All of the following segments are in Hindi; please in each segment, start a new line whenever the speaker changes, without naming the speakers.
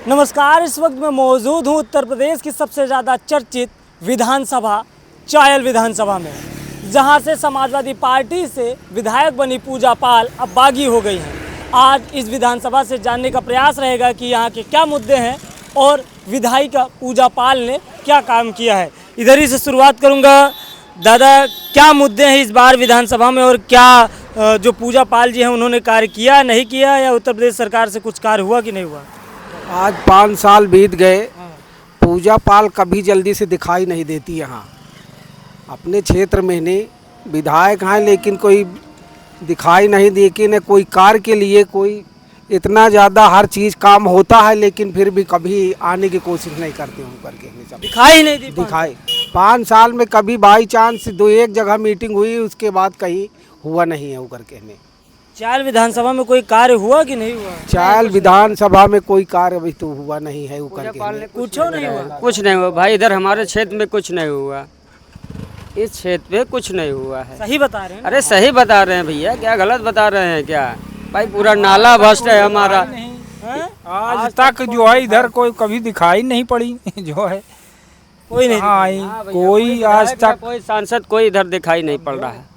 नमस्कार, इस वक्त मैं मौजूद हूँ उत्तर प्रदेश की सबसे ज़्यादा चर्चित विधानसभा चायल विधानसभा में, जहाँ से समाजवादी पार्टी से विधायक बनी पूजा पाल अब बागी हो गई हैं। आज इस विधानसभा से जानने का प्रयास रहेगा कि यहाँ के क्या मुद्दे हैं और विधायिका पूजा पाल ने क्या काम किया है। इधर ही से शुरुआत करूँगा। दादा, क्या मुद्दे हैं इस बार विधानसभा में और क्या जो पूजा पाल जी हैं उन्होंने कार्य किया नहीं किया, या उत्तर प्रदेश सरकार से कुछ कार्य हुआ कि नहीं हुआ?
आज 5 साल बीत गए, पूजा पाल कभी जल्दी से दिखाई नहीं देती। यहाँ अपने क्षेत्र में ने विधायक हैं लेकिन कोई दिखाई नहीं दी कि न कोई कार्य के लिए कोई इतना ज़्यादा हर चीज़ काम होता है, लेकिन फिर भी कभी आने की कोशिश नहीं करते हूँ करके
दिखाई नहीं दी।
दिखाई 5 साल में कभी बाई चांस 2-1 जगह मीटिंग हुई, उसके बाद कहीं हुआ नहीं है वो करके।
चायल विधानसभा में कोई कार्य हुआ कि नहीं हुआ?
चायल विधानसभा में कोई कार्य अभी तो हुआ नहीं है वो करके।
कुछ नहीं हुआ।
कुछ नहीं हुआ भाई, इधर हमारे क्षेत्र में कुछ नहीं हुआ, इस क्षेत्र पे कुछ नहीं हुआ है।
सही बता रहे हैं?
अरे सही बता रहे हैं भैया, क्या गलत बता रहे हैं क्या? भाई पूरा नाला भ्रष्ट है हमारा।
आज तक जो है इधर कोई कभी दिखाई नहीं पड़ी जो है,
कोई नहीं
आई कोई आज तक
कोई सांसद कोई इधर दिखाई नहीं पड़ रहा है।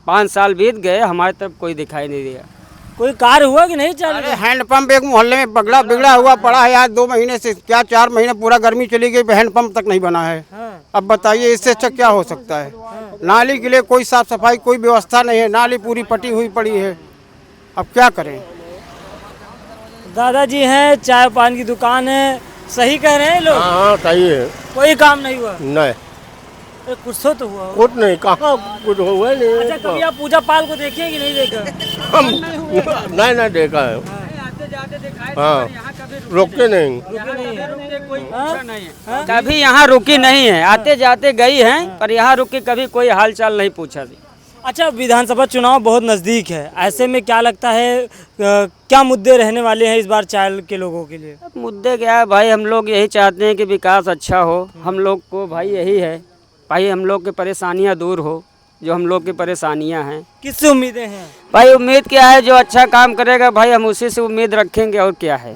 5 साल बीत गए, हमारे तरफ कोई दिखाई नहीं दिया।
कोई कार्य हुआ कि नहीं? चाल
अरे हैंडपंप एक मोहल्ले में बिगड़ा हुआ पड़ा है आज 2 महीने से, क्या 4 महीने पूरा गर्मी चली गई, हैंडपंप तक नहीं बना है। अब बताइए इससे अच्छा क्या हो सकता है? नाली के लिए कोई साफ सफाई कोई व्यवस्था नहीं है, नाली पूरी पटी हुई पड़ी है। अब क्या करें?
दादाजी हैं, चाय पान की दुकान है, सही कह रहे हैं लोग?
हाँ सही है।
कोई काम नहीं हुआ?
नहीं,
कुछ तो हुआ हो।
कुछ नहीं, कहाँ कुछ हुआ नहीं।
अच्छा, कभी आप पूजा पाल को देखे हैं कि नहीं देखा?
हम नहीं देखा है। हाँ, रुकते नहीं।
कभी यहाँ रुकी नहीं है, आते जाते गई हैं, पर यहाँ रुकी कभी कोई हाल चाल नहीं पूछा।
अच्छा, विधानसभा चुनाव बहुत नज़दीक है, ऐसे में क्या लगता है क्या मुद्दे रहने वाले हैं इस बार चायल के लोगों के लिए?
मुद्दे क्या है भाई, हम लोग यही चाहते हैं कि विकास अच्छा हो। हम लोग को भाई यही है भाई, हम लोग की परेशानियां दूर हो, जो हम लोग की परेशानियां हैं।
किससे उम्मीदें हैं
भाई? उम्मीद क्या है, जो अच्छा काम करेगा भाई हम उसी से उम्मीद रखेंगे, और क्या है।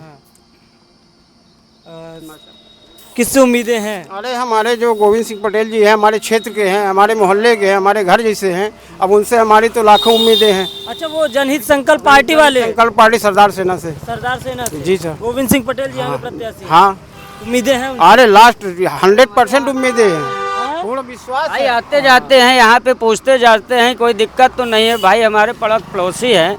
किससे उम्मीदें हैं?
अरे हमारे जो गोविंद सिंह पटेल जी हैं, हमारे क्षेत्र के हैं, हमारे मोहल्ले के हैं, हमारे घर जैसे हैं, अब उनसे हमारी तो लाखों उम्मीदें हैं।
अच्छा, वो जनहित संकल्प पार्टी वाले?
संकल्प पार्टी सरदार सेना से।
सरदार सेना से?
जी सर।
गोविंद सिंह पटेल जी आगे प्रत्याशी?
हाँ,
उम्मीदें हैं?
अरे लास्ट 100% उम्मीदें हैं, पूर्ण विश्वास
भाई आते जाते हैं यहाँ पे, पूछते जाते हैं, कोई दिक्कत तो नहीं है भाई। हमारे पड़ोसी हैं,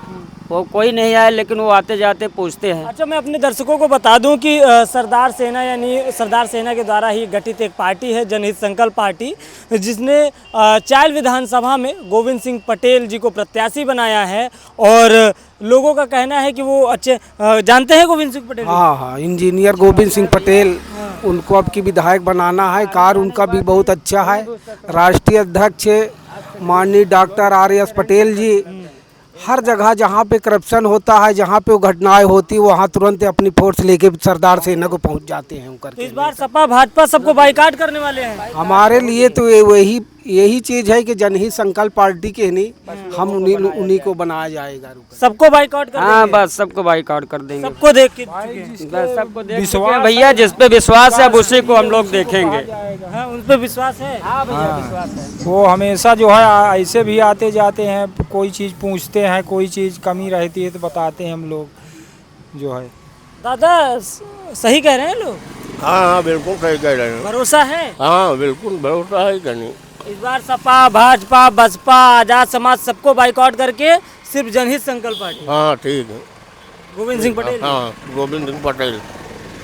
वो कोई नहीं आए, लेकिन वो आते जाते पूछते हैं।
अच्छा, मैं अपने दर्शकों को बता दूं कि सरदार सेना यानी सरदार सेना के द्वारा ही गठित एक पार्टी है जनहित संकल्प पार्टी, जिसने चायल विधानसभा में गोविंद सिंह पटेल जी को प्रत्याशी बनाया है। और लोगों का कहना है कि वो अच्छे जानते हैं गोविंद सिंह पटेल?
हाँ, इंजीनियर गोविंद सिंह पटेल, उनको अब की विधायक बनाना है। कार्य उनका भी बहुत अच्छा है। राष्ट्रीय अध्यक्ष माननीय डॉक्टर RS पटेल जी हर जगह जहाँ पे करप्शन होता है, जहाँ पे वो घटनाएं होती है, वहाँ तुरंत अपनी फोर्स लेके सरदार सेना को पहुँच जाते हैं।
तो इस बार सपा भाजपा सबको बाइकाट करने वाले हैं?
हमारे लिए तो यही चीज़ है कि जनहित संकल्प पार्टी के नहीं, हम उन्हीं को बनाया जाएगा।
सबको बाइकाट कर
हाँ
देंगे?
बस सबको बाइकॉट कर देंगे।
सबको देख के
बस सबको देख चुके हैं भैया, जिस पे विश्वास है अब उसी को हम लोग देखेंगे।
हाँ, उन पे विश्वास है?
हाँ भैया, विश्वास है।
वो हमेशा जो है ऐसे भी आते जाते हैं, कोई चीज़ पूछते हैं, कोई चीज़ कमी रहती है तो बताते हैं हम लोग जो है।
दादा, सही कह रहे हैं लोग?
हाँ, बिल्कुल सही कह रहे हैं।
भरोसा है?
हाँ, बिल्कुल भरोसा है कि नहीं।
इस बार सपा भाजपा बसपा आजाद समाज सबको बाइकआउट करके सिर्फ जनहित संकल्प पार्टी?
हाँ ठीक है।
गोविंद सिंह पटेल?
हाँ, गोविंद सिंह पटेल।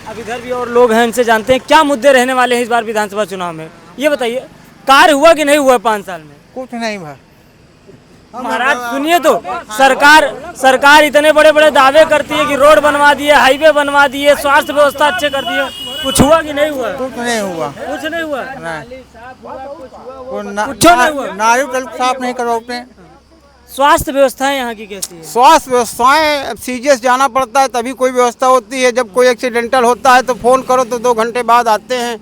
अब इधर भी और लोग हैं, इनसे जानते हैं क्या मुद्दे रहने वाले हैं इस बार विधानसभा चुनाव में। ये बताइए, कार्य हुआ कि नहीं हुआ 5 साल में?
कुछ नहीं भाई।
महाराज सुनिए तो, सरकार इतने बड़े बड़े दावे करती है कि रोड बनवा दिए, हाईवे बनवा दिए, स्वास्थ्य व्यवस्था अच्छे कर दिए, कुछ हुआ कि नहीं हुआ?
कुछ नहीं हुआ।
कुछ नहीं हुआ?
कुछ नहीं हुआ। नाली साफ नहीं करवाते।
स्वास्थ्य व्यवस्थाएं यहाँ की कैसी है?
स्वास्थ्य व्यवस्थाएं सीरियस जाना पड़ता है तभी कोई व्यवस्था होती है। जब कोई एक्सीडेंटल होता है तो फ़ोन करो तो 2 घंटे बाद आते हैं।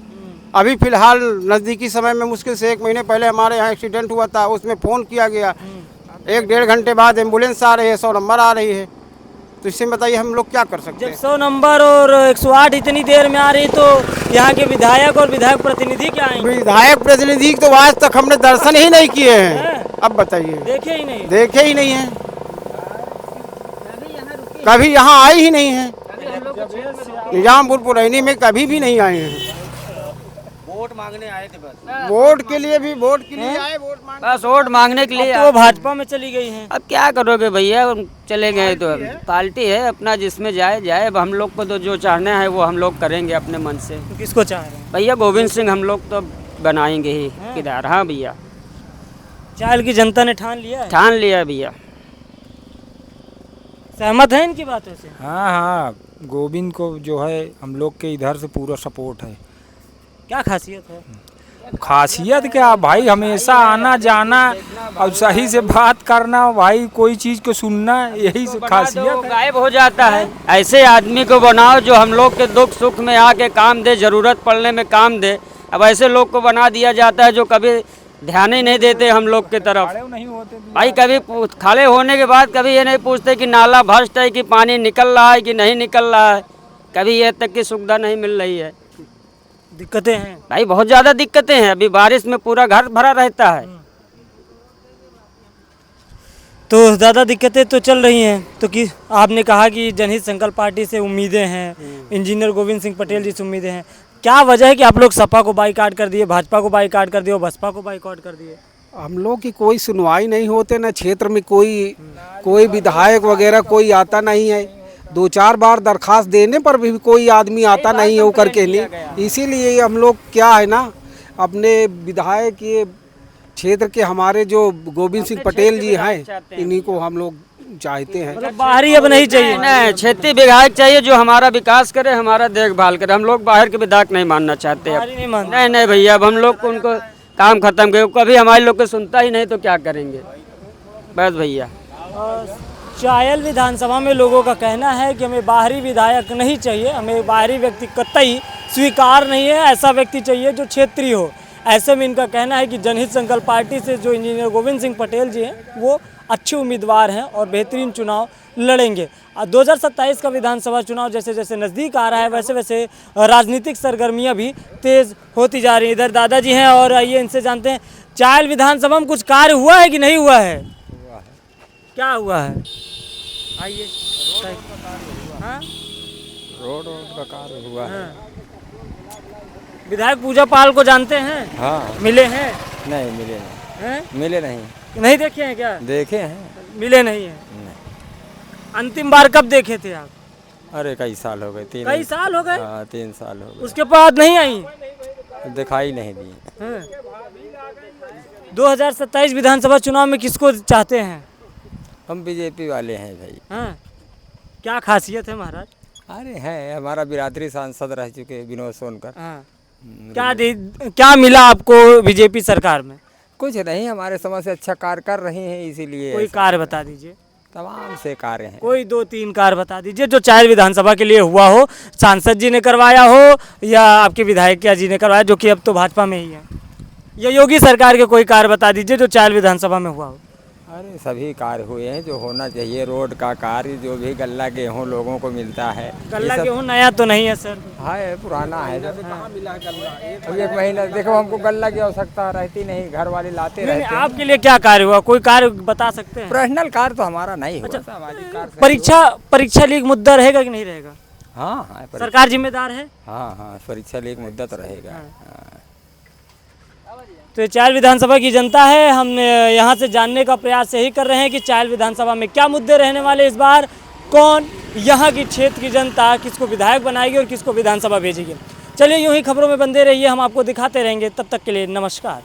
अभी फ़िलहाल नज़दीकी समय में मुश्किल से 1 महीने पहले हमारे यहाँ एक्सीडेंट हुआ था, उसमें फ़ोन किया गया, 1-1.5 घंटे बाद एम्बुलेंस आ रही है, 100 नंबर आ रही है। तो इससे बताइए हम लोग क्या कर सकते
जब
हैं।
100 नंबर और 108 इतनी देर में आ रही तो यहाँ के विधायक और विधायक प्रतिनिधि क्या आएंगे?
विधायक प्रतिनिधि तो आज तक हमने दर्शन ही नहीं किए हैं। अब बताइए,
देखे ही नहीं।
देखे ही नहीं है, कभी यहाँ आए ही नहीं है। निजामपुर पुरैनी में कभी भी नहीं आए हैं।
वोट मांगने आए थे बस।
वोट के लिए भी वोट के लिए आए, वोट मांग।
बस वोट मांगने के लिए
अब तो वो भाजपा में चली गई हैं।
अब क्या करोगे भैया, चले गए तो पार्टी है अपना, जिसमें जाए जाए। अब हम लोग को तो जो चाहना है वो हम लोग करेंगे अपने मन से।
तो किसको चाह रहे हैं?
भैया गोविंद सिंह हम लोग तो बनाएंगे ही किधर। हाँ भैया,
चायल की जनता ने ठान लिया है।
ठान लिया भैया।
सहमत है इनकी बातों से?
हाँ हाँ, गोविंद को जो है हम लोग के इधर से पूरा सपोर्ट है।
क्या खासियत है?
खासियत क्या भाई, हमेशा आना जाना और सही से बात करना भाई, कोई चीज़ को सुनना, यही खासियत है।
गायब हो जाता है। ऐसे आदमी को बनाओ जो हम लोग के दुख सुख में आके काम दे, जरूरत पड़ने में काम दे। अब ऐसे लोग को बना दिया जाता है जो कभी ध्यान ही नहीं देते हम लोग की तरफ।
नहीं होते
भाई कभी खड़े होने के बाद कभी ये नहीं पूछते कि नाला भ्रष्ट है, कि पानी निकल रहा है कि नहीं निकल रहा है। कभी ये तक की सुविधा नहीं मिल रही है।
दिक्कतें हैं
भाई, बहुत ज़्यादा दिक्कतें हैं। अभी बारिश में पूरा घर भरा रहता है।
तो ज़्यादा दिक्कतें तो चल रही हैं। तो कि आपने कहा कि जनहित संकल्प पार्टी से उम्मीदें हैं, इंजीनियर गोविंद सिंह पटेल जी से उम्मीदें हैं। क्या वजह है कि आप लोग सपा को बाइकाट कर दिए, भाजपा को बाइकाट कर दिए और बसपा को बाइकाट कर दिए?
हम लोग की कोई सुनवाई नहीं होते, न क्षेत्र में कोई विधायक वगैरह कोई आता नहीं है। 2-4 बार दरखास्त देने पर भी कोई आदमी आता नहीं है वो करके नहीं। इसीलिए हम लोग क्या है ना, अपने विधायक ये क्षेत्र के हमारे जो गोविंद सिंह पटेल जी हैं, इन्हीं को हम लोग चाहते हैं।
मतलब बाहरी अब नहीं चाहिए?
नहीं, क्षेत्रीय विधायक चाहिए जो हमारा विकास करे, हमारा देखभाल करे। हम लोग बाहर के विधायक नहीं मानना चाहते।
बाहरी नहीं मानते?
नहीं नहीं भैया, अब हम लोग को उनको काम खत्म करे। कभी हमारे लोग को सुनता ही नहीं तो क्या करेंगे। बस भैया,
चायल विधानसभा में लोगों का कहना है कि हमें बाहरी विधायक नहीं चाहिए, हमें बाहरी व्यक्ति कतई स्वीकार नहीं है। ऐसा व्यक्ति चाहिए जो क्षेत्रीय हो। ऐसे में इनका कहना है कि जनहित संकल्प पार्टी से जो इंजीनियर गोविंद सिंह पटेल जी हैं वो अच्छे उम्मीदवार हैं और बेहतरीन चुनाव लड़ेंगे। 2027 का विधानसभा चुनाव जैसे जैसे नज़दीक आ रहा है वैसे वैसे राजनीतिक सरगर्मियां भी तेज़ होती जा रही हैं। इधर दादाजी हैं और आइए इनसे जानते हैं, चायल विधानसभा में कुछ कार्य हुआ है कि नहीं हुआ है? क्या हुआ है? आइए। हाँ?
रोड का कार्य हुआ है।
विधायक पूजा पाल को जानते हैं?
हाँ।
मिले हैं?
नहीं मिले नहीं।
हैं?
मिले नहीं।
नहीं देखे हैं क्या?
देखे हैं।
मिले नहीं है?
नहीं।
अंतिम बार कब देखे थे आप?
अरे कई साल हो गए।
कई साल हो गए?
हाँ, 3 साल हो
उसके बाद नहीं आई?
गए, दिखाई नहीं दी।
हैं? 2027 विधानसभा चुनाव में किसको चाहते हैं?
हम बीजेपी वाले हैं भाई।
हैं? क्या खासियत है महाराज?
अरे हैं, हमारा बिरादरी सांसद रह चुके विनोद सोनकर।
हाँ। क्या मिला आपको बीजेपी सरकार में?
कुछ नहीं, हमारे समझ से अच्छा कार्य कर रही हैं, इसीलिए
कोई कार्य बता दीजिए।
तमाम से कार्य हैं।
कोई 2-3 कार्य बता दीजिए जो चायल विधानसभा के लिए हुआ हो, सांसद जी ने करवाया हो या आपके विधायक जी ने करवाया, जो कि अब तो भाजपा में ही है। या योगी सरकार के कोई कार्य बता दीजिए जो चायल विधानसभा में हुआ हो।
अरे सभी कार्य हुए हैं जो होना चाहिए। रोड का कार्य, जो भी गल्ला गेहूँ लोगों को मिलता है।
गल्ला गेहूँ नया तो नहीं है सर?
है, पुराना है। अभी 1 महीना देखो, हमको गल्ला की आवश्यकता रहती नहीं, घर वाले लाते रहते हैं।
आपके लिए क्या कार्य हुआ? कोई कार्य बता सकते हैं?
पर्सनल कार्य तो हमारा नहीं हुआ। सामाजिक कार्य।
परीक्षा लीक मुद्दा रहेगा कि नहीं रहेगा?
हाँ हाँ,
सरकार जिम्मेदार है?
हाँ हाँ, परीक्षा लीक मुद्दा तो रहेगा। हाँ।
तो चायल विधानसभा की जनता है, हम यहाँ से जानने का प्रयास यही कर रहे हैं कि चायल विधानसभा में क्या मुद्दे रहने वाले इस बार, कौन यहाँ की क्षेत्र की जनता किसको विधायक बनाएगी और किसको विधानसभा भेजेगी। चलिए यूँ ही खबरों में बंधे रहिए, हम आपको दिखाते रहेंगे। तब तक के लिए नमस्कार।